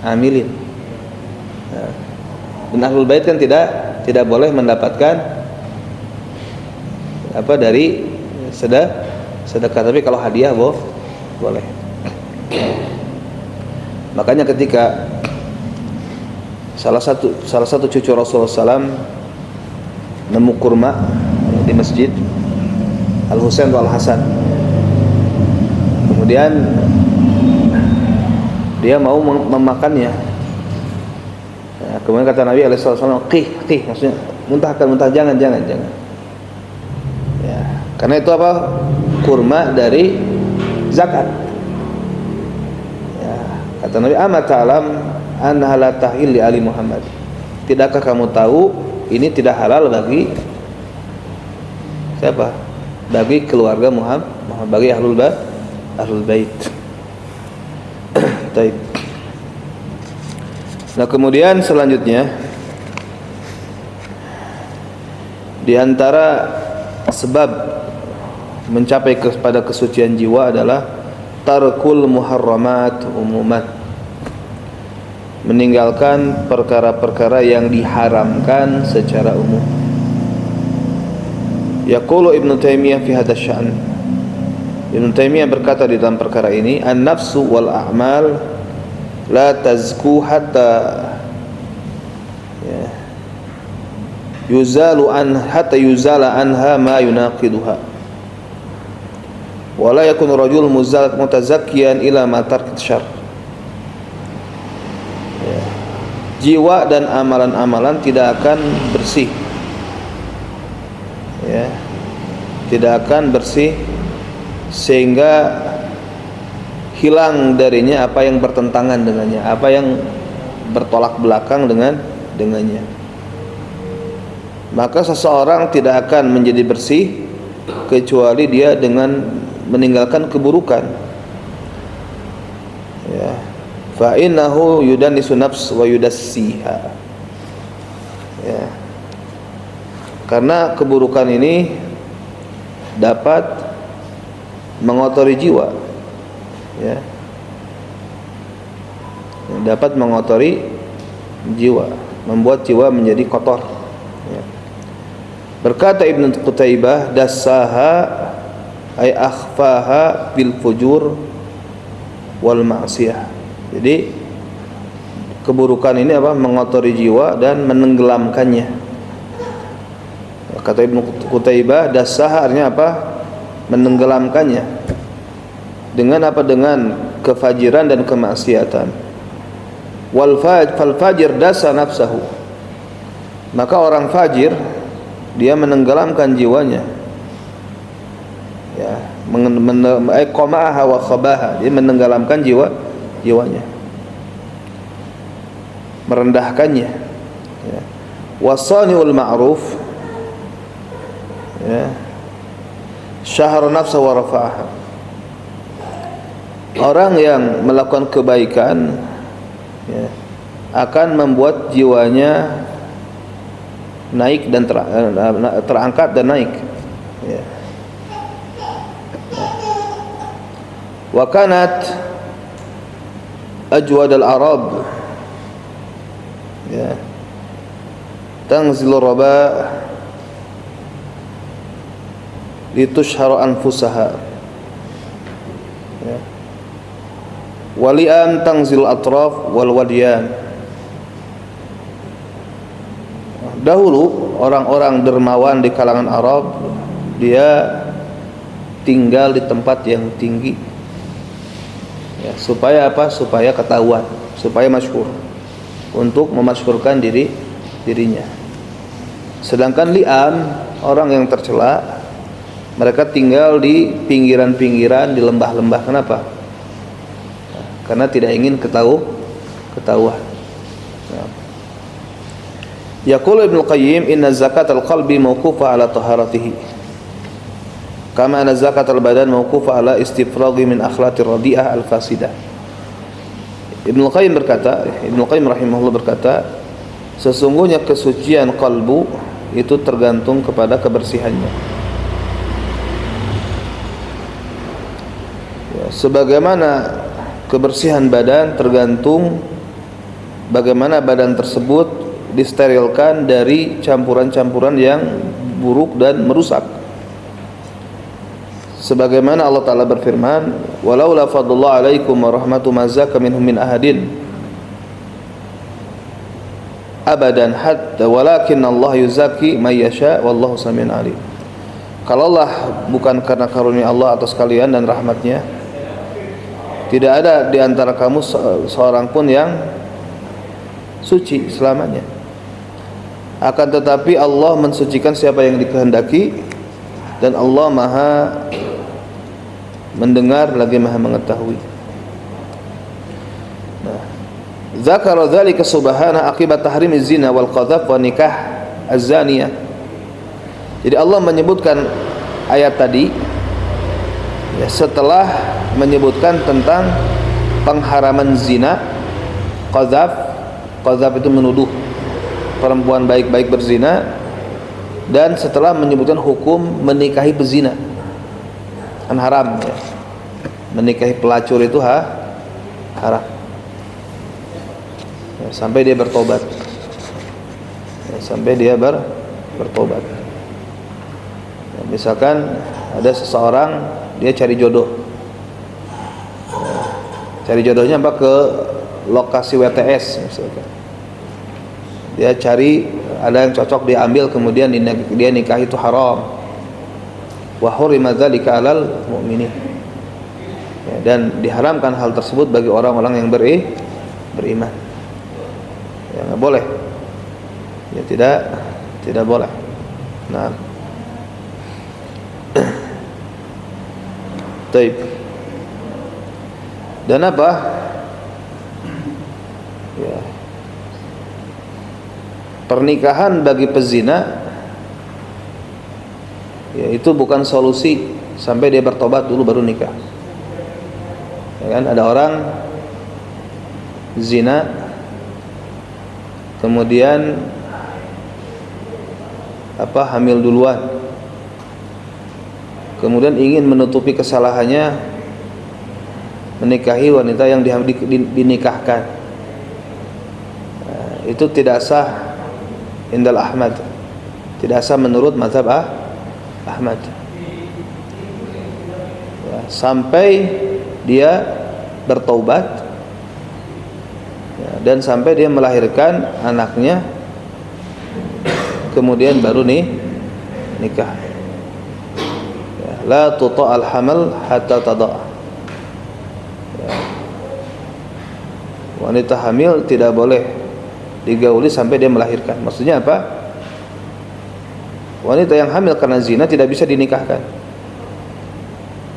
amilin. Ya. Dan ahlul bait kan tidak boleh mendapatkan dari sedekah, tapi kalau hadiah boleh. Makanya ketika salah satu cucu Rasulullah SAW nemu kurma di masjid Al-Husain atau Al-Hasan, kemudian dia mau memakannya. Nah, kemudian kata Nabi SAW, qih, maksudnya muntahkan, jangan. Ya, karena itu apa? Kurma dari zakat. Ya, kata Nabi, "Ama ta'lam annaha la tahil li ali Muhammad." Tidakkah kamu tahu ini tidak halal bagi siapa? Bagi keluarga Muhammad, bagi ahlul bait. Baik. Nah, kemudian selanjutnya di antara sebab mencapai kepada kesucian jiwa adalah tarkul muharramat umumat, meninggalkan perkara-perkara yang diharamkan secara umum. Yaqulu Ibnu Taimiyah fi hadzal sya'n. Ibnu Taimiyah berkata di dalam perkara ini, an-nafsu wal a'mal la tazku hatta yuzala anha ma yunaqiduha. wala yakunu rajul mutazakkiyan ila ma tarkit syarr. Ya. Jiwa dan amalan-amalan tidak akan bersih, ya, tidak akan bersih sehingga hilang darinya apa yang bertentangan dengannya, apa yang bertolak belakang dengannya. Maka seseorang tidak akan menjadi bersih kecuali dia dengan meninggalkan keburukan. Ya. Fa innahu yudannisu nafs wa yudassiha. Ya. Karena keburukan ini dapat mengotori jiwa. Ya. Dapat mengotori jiwa, membuat jiwa menjadi kotor. Ya. Berkata Ibnu Qutaibah, dassaha ay akhfaha bil fujur wal ma'siyah. Jadi keburukan ini apa? Mengotori jiwa dan menenggelamkannya. Kata Ibnu Qutaibah, dassaha artinya apa? Menenggelamkannya. Dengan apa? Dengan kefajiran dan kemaksiatan. Wal fajir dasa nafsahu. Maka orang fajir dia menenggelamkan jiwanya. Ya, qama'aha wa khabaha, dia menenggelamkan jiwanya, merendahkannya. Ya. Wasani'ul ma'ruf, ya, syahara nafsa wa rafa'aha. Orang yang melakukan kebaikan, ya, akan membuat jiwanya naik dan terangkat dan naik. Ya. Wa kanat ajwad al-arab, ya, tanzilur raba litushhara anfusaha, ya, walian tanzil atraf wal wadiyan. Dahulu orang-orang dermawan di kalangan Arab, dia tinggal di tempat yang tinggi, ya, supaya apa? Supaya ketahuan, supaya masyhur, untuk memasyhurkan dirinya. Sedangkan li'am, orang yang tercela, mereka tinggal di pinggiran-pinggiran, di lembah-lembah. Kenapa? Karena tidak ingin ketahuan. Yaqulu Ibnu Qayyim, inna zakatal qalbi mawqufa ala taharatihi, kama anna zakatal badan mawqufa ala istifraghi min akhlaqir radi'ah al-fasidah. Ibnu Qayyim rahimahullah berkata, sesungguhnya kesucian kalbu itu tergantung kepada kebersihannya. Ya, sebagaimana kebersihan badan tergantung bagaimana badan tersebut disterilkan dari campuran-campuran yang buruk dan merusak. Sebagaimana Allah Ta'ala berfirman, walaula fadlullah alaikum wa rahmatu ma zaka minhum min ahadin abadan hatta walakin Allah yuzaki may yasha wallahu samiun alim. Kalau Allah bukan karena karunia Allah atas kalian dan rahmatnya, tidak ada di antara kamu seorang pun yang suci selamanya. Akan tetapi Allah mensucikan siapa yang dikehendaki, dan Allah Maha mendengar lagi Maha mengetahui. Nah, zakara dzalika subhanahu akibat tahrimiz zina wal qadhaf wa nikah az-zaniyah. Jadi Allah menyebutkan ayat tadi, ya, setelah menyebutkan tentang pengharaman zina, qadhaf itu menuduh perempuan baik-baik berzina, dan setelah menyebutkan hukum menikahi pezina, kan haram, ya. Menikahi pelacur itu haram, ya, sampai dia bertobat, ya, sampai dia bertobat. Ya, misalkan ada seseorang dia cari jodoh, ya, cari jodohnya apa? Ke lokasi WTS misalkan. Dia cari ada yang cocok, dia ambil, kemudian dia nikah, itu haram. Wa hurima dzalika 'alal mu'minin. dan diharamkan hal tersebut bagi orang-orang yang beriman. Ya, nggak boleh. Ya, tidak boleh. Nah, taib. Dan apa? Ya. Pernikahan bagi pezina, ya, itu bukan solusi sampai dia bertobat dulu baru nikah. Ya kan, ada orang zina kemudian hamil duluan, kemudian ingin menutupi kesalahannya menikahi wanita yang dinikahkan. Nah, itu tidak sah indal Ahmad, tidak sah menurut mazhab Ahmad. Ya, sampai dia bertaubat, ya, dan sampai dia melahirkan anaknya, kemudian baru nikah. Ya, la tuta'al hamal hatta tada'a. Ya. Wanita hamil tidak boleh digauli sampai dia melahirkan. Maksudnya apa? Wanita yang hamil karena zina tidak bisa dinikahkan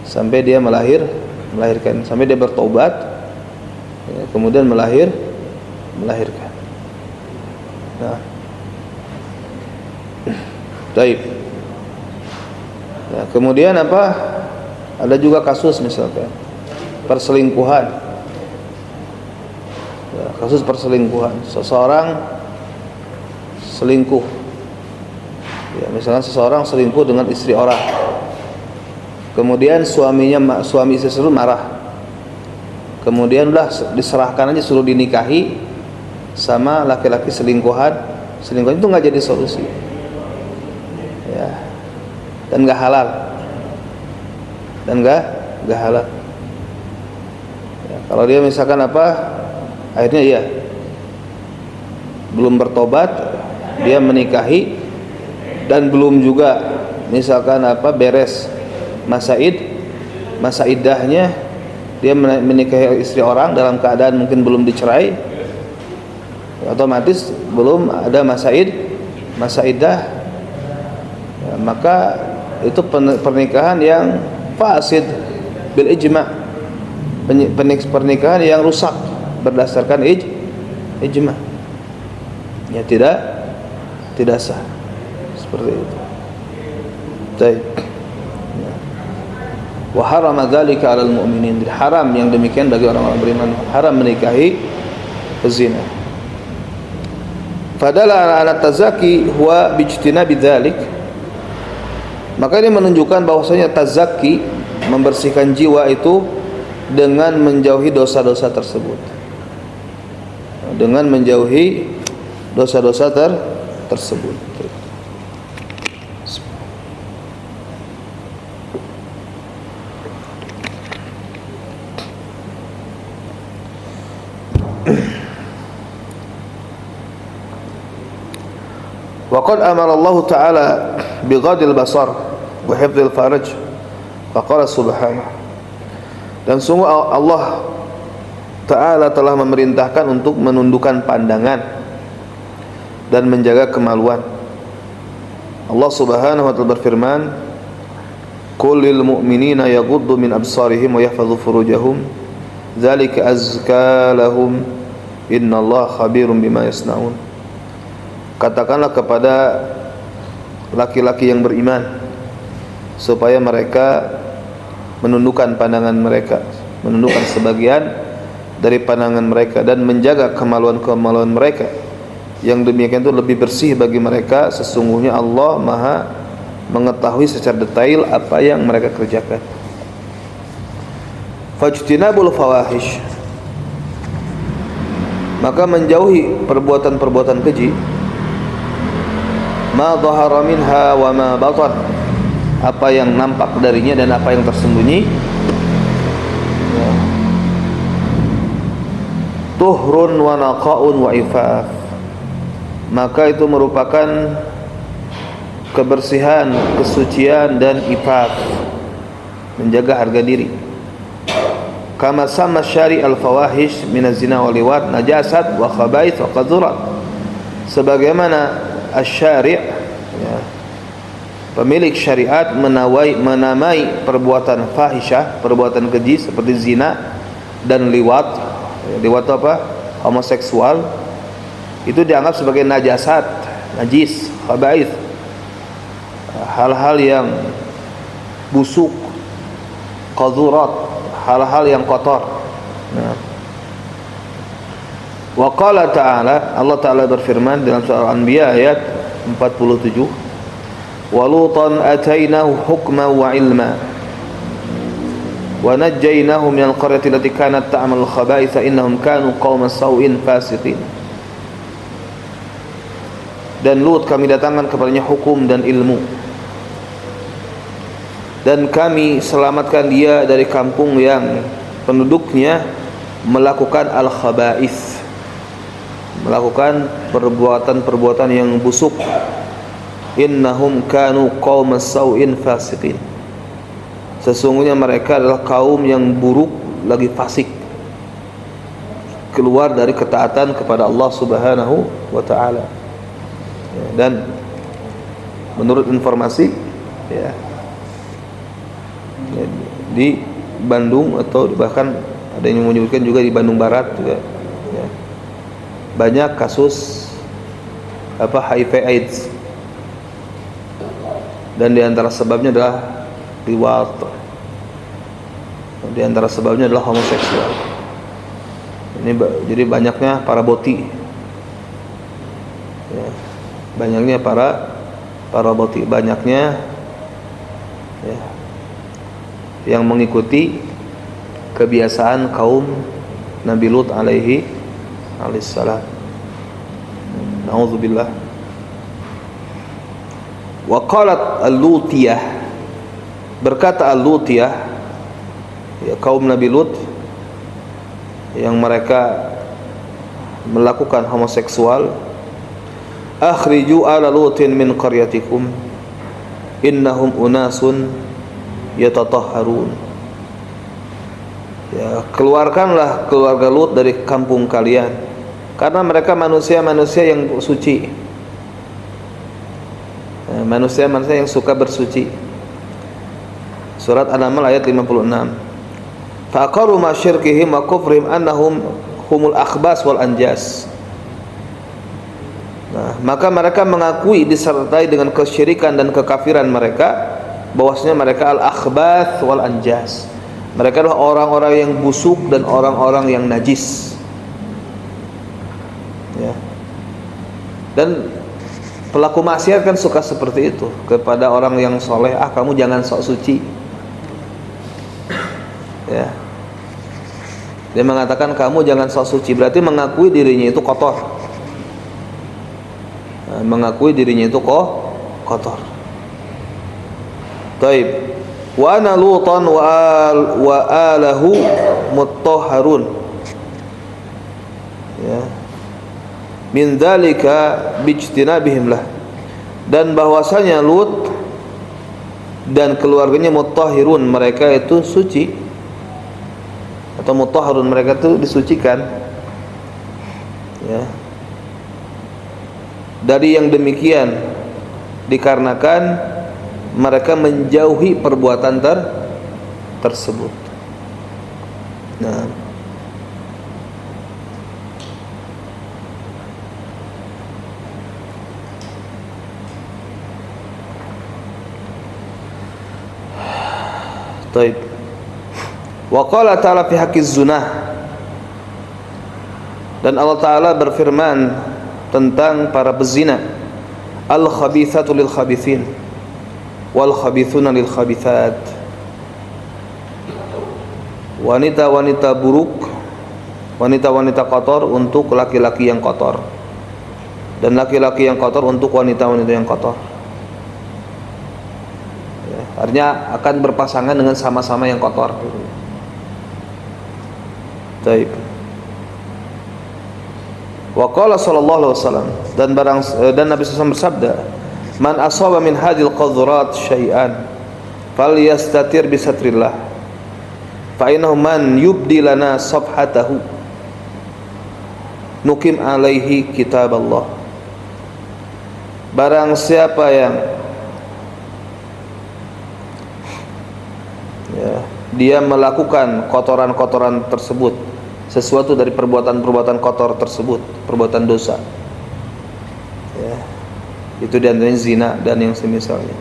sampai dia melahirkan, sampai dia bertobat, ya, kemudian melahirkan. Nah, baik. Nah, kemudian apa? Ada juga kasus misalkan perselingkuhan. Ya, kasus perselingkuhan. Seseorang selingkuh. Ya, misalnya seseorang selingkuh dengan istri orang. Kemudian suami istri tersebut marah. Kemudian diserahkan aja, suruh dinikahi sama laki-laki selingkuhan. Selingkuhan itu nggak jadi solusi. Ya. Dan nggak halal. Dan nggak halal. Ya, kalau dia misalkan akhirnya iya belum bertobat, dia menikahi dan belum juga misalkan beres masa iddahnya, dia menikahi istri orang dalam keadaan mungkin belum dicerai, otomatis belum ada masa iddah, ya, maka itu pernikahan yang fasid bil ijma', pernikahan yang rusak berdasarkan ijma', ya, tidak sah seperti itu. Baik. Wa harama dzalika 'alal mu'minin, haram yang demikian bagi orang-orang beriman, haram menikahi pezina. Fadala ala tazaki huwa bijtinabi dzalik, maka ini menunjukkan bahwasanya tazaki, membersihkan jiwa itu dengan menjauhi dosa-dosa tersebut, dengan menjauhi dosa-dosa tersebut. Waqad amara Allah Ta'ala bighadil basar wa hifdzil faraj, faqala subhanahu, dan sungguh Allah Ta'ala telah memerintahkan untuk menundukkan pandangan dan menjaga kemaluan. Allah Subhanahu wa Ta'ala berfirman, qul lil mu'minina yaghuddu min absarihim wa yahfadhu furujahum dzalika azka lahum innallaha khabirum bima yasnaun. Katakanlah kepada laki-laki yang beriman supaya mereka menundukkan pandangan mereka, menundukkan sebagian dari pandangan mereka dan menjaga kemaluan-kemaluan mereka. Yang demikian itu lebih bersih bagi mereka, sesungguhnya Allah Maha mengetahui secara detail apa yang mereka kerjakan. Fajtinabul fawahish, maka menjauhi perbuatan-perbuatan keji, ma dhahara minha wa ma batan, apa yang nampak darinya dan apa yang tersembunyi. Tuhrun wa naqaun wa ifaf, maka itu merupakan kebersihan, kesucian dan ifaf, menjaga harga diri. kama sama syari al-fawahish min az-zina wal liwat najasat wa khaba'ith wa qadhurat, sebagaimana asy-syari' ya, pemilik syariat menamai perbuatan fahisyah, perbuatan keji seperti zina dan liwat. Liwat itu apa? Homoseksual. Itu dianggap sebagai najasat, najis, khaba'ith, hal-hal yang busuk, qadhurat, hal-hal yang kotor. Nah. Wa qala ta'ala, Allah Ta'ala berfirman dalam surah Al-Anbiya ayat 47, wa lutan atainahu hukman wa ilma wa najjaynahu minal qaryati allati kanat ta'malul khaba'itha innahum kanu qauman sau'in fasiqin. Dan Lut kami datangkan kepadanya hukum dan ilmu, dan kami selamatkan dia dari kampung yang penduduknya melakukan al-khaba'ith, melakukan perbuatan-perbuatan yang busuk. Innahum kanu qauman sau'in fasiqin, sesungguhnya mereka adalah kaum yang buruk lagi fasik, keluar dari ketaatan kepada Allah Subhanahu wa taala. Dan menurut informasi ya, di Bandung atau bahkan ada yang menyebutkan juga di Bandung Barat juga ya, banyak kasus HIV AIDS, dan di antara sebabnya adalah liwat, di antara sebabnya adalah homoseksual. Ini jadi banyaknya para boti ya, banyaknya para boti, banyaknya ya, yang mengikuti kebiasaan kaum Nabi Lut alaihissalam. Na'udzubillah. Wa qalat al-Lutiyah, berkata al-Lutiyah ya, kaum Nabi Lut yang mereka melakukan homoseksual, akhriju ala Lutin min qaryatikum innahum unasun yatatahharun. Ya, keluarkanlah keluarga Lut dari kampung kalian, karena mereka manusia-manusia yang suci, ya, manusia-manusia yang suka bersuci. Surat An-Naml ayat 56. Faqaru ma syirkihim wa kufrihim annahum humul akhbas wal anjas. Nah, maka mereka mengakui disertai dengan kesyirikan dan kekafiran mereka, bahwasanya mereka al-akhbath wal anjas. Mereka adalah orang-orang yang busuk dan orang-orang yang najis. Ya. Dan pelaku maksiat kan suka seperti itu kepada orang yang soleh. Ah, kamu jangan sok suci. Ya. Dia mengatakan kamu jangan sok suci, berarti mengakui dirinya itu kotor. Mengakui dirinya itu kotor. Taib. Wa ana Lutan wa alahu mutahharun. Ya. Min dzalika bijtinabihim lah. Dan bahwasanya Lut dan keluarganya mutahhirun, mereka itu suci, atau mutahharun, mereka itu disucikan. Ya. Dari yang demikian dikarenakan mereka menjauhi perbuatan tersebut. Nah, taib. Wa qala ta'ala fi haqqiz zunah, dan Allah Ta'ala berfirman tentang para pezina, al-khabithatu lil khabithin wal khabithuna lil khabithat. Wanita-wanita buruk, wanita-wanita kotor untuk laki-laki yang kotor, dan laki-laki yang kotor untuk wanita-wanita yang kotor. Ya, artinya akan berpasangan dengan sama-sama yang kotor. Baik. Wa qala sallallahu alaihi wasallam, dan Nabi SAW bersabda, man asaba min hadhil qadhurat syai'an falyastatir bi satrillah fa innahu man yubdi lana safhatahu nukim alaihi kitab Allah. Barang siapa yang dia melakukan kotoran-kotoran tersebut, sesuatu dari perbuatan-perbuatan kotor tersebut, perbuatan dosa, itu diantaranya zina dan yang semisalnya,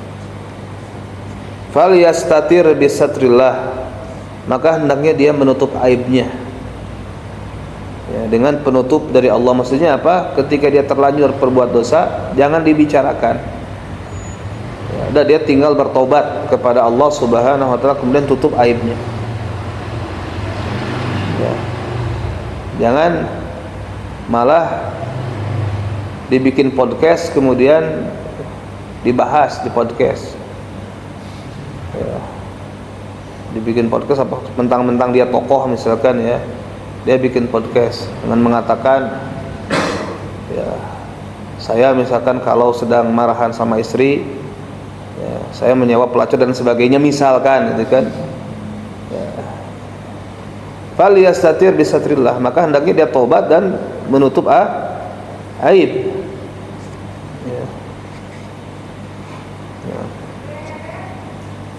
fal yastatir bisatrillah, maka hendaknya dia menutup aibnya dengan penutup dari Allah. Maksudnya apa? Ketika dia terlanjur berbuat dosa, jangan dibicarakan. Dia tinggal bertobat kepada Allah Subhanahu wa taala, kemudian tutup aibnya. Jangan malah dibikin podcast kemudian dibahas di podcast. Dibikin podcast apa mentang-mentang dia tokoh misalkan dia bikin podcast dengan mengatakan saya misalkan kalau sedang marahan sama istri, saya menyewa pelacur dan sebagainya misalkan, gitu kan. Fal yastatir bisatrillah, maka hendaknya dia tobat dan menutup aib.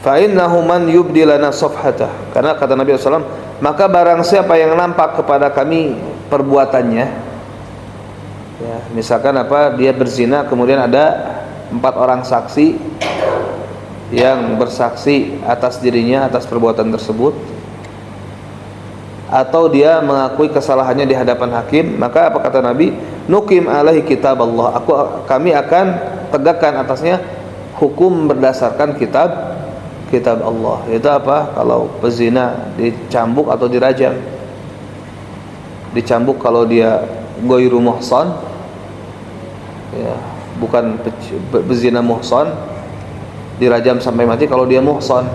Fa innahu man yubdi lana safhatah, karena kata Nabi SAW, maka barang siapa yang nampak kepada kami perbuatannya, misalkan dia berzina, kemudian ada 4 orang saksi yang bersaksi atas dirinya atas perbuatan tersebut, atau dia mengakui kesalahannya di hadapan hakim, maka apa kata Nabi? Nukim alaihi kitab Allah, kami akan tegakkan atasnya hukum berdasarkan kitab Allah. Itu apa? Kalau pezina dicambuk atau dirajam. Dicambuk kalau dia ghairu muhsan, bukan pezina muhsan. Dirajam sampai mati kalau dia muhsan.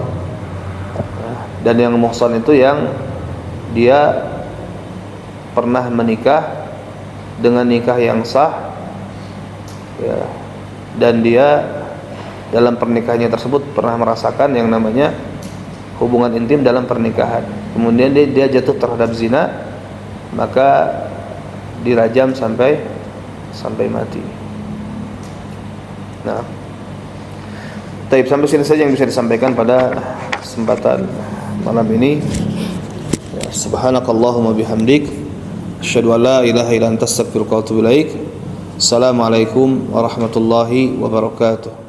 Dan yang muhsan itu yang dia pernah menikah dengan nikah yang sah, dan dia dalam pernikahannya tersebut pernah merasakan yang namanya hubungan intim dalam pernikahan. Kemudian dia jatuh terhadap zina, maka dirajam sampai mati. Nah, taib, sampai sini saja yang bisa disampaikan pada kesempatan malam ini. Subhanakallahumma bihamdik, asyhadu an la ilaha illa anta astaghfiruka wa atubu ilaik. Assalamualaikum warahmatullahi wabarakatuh.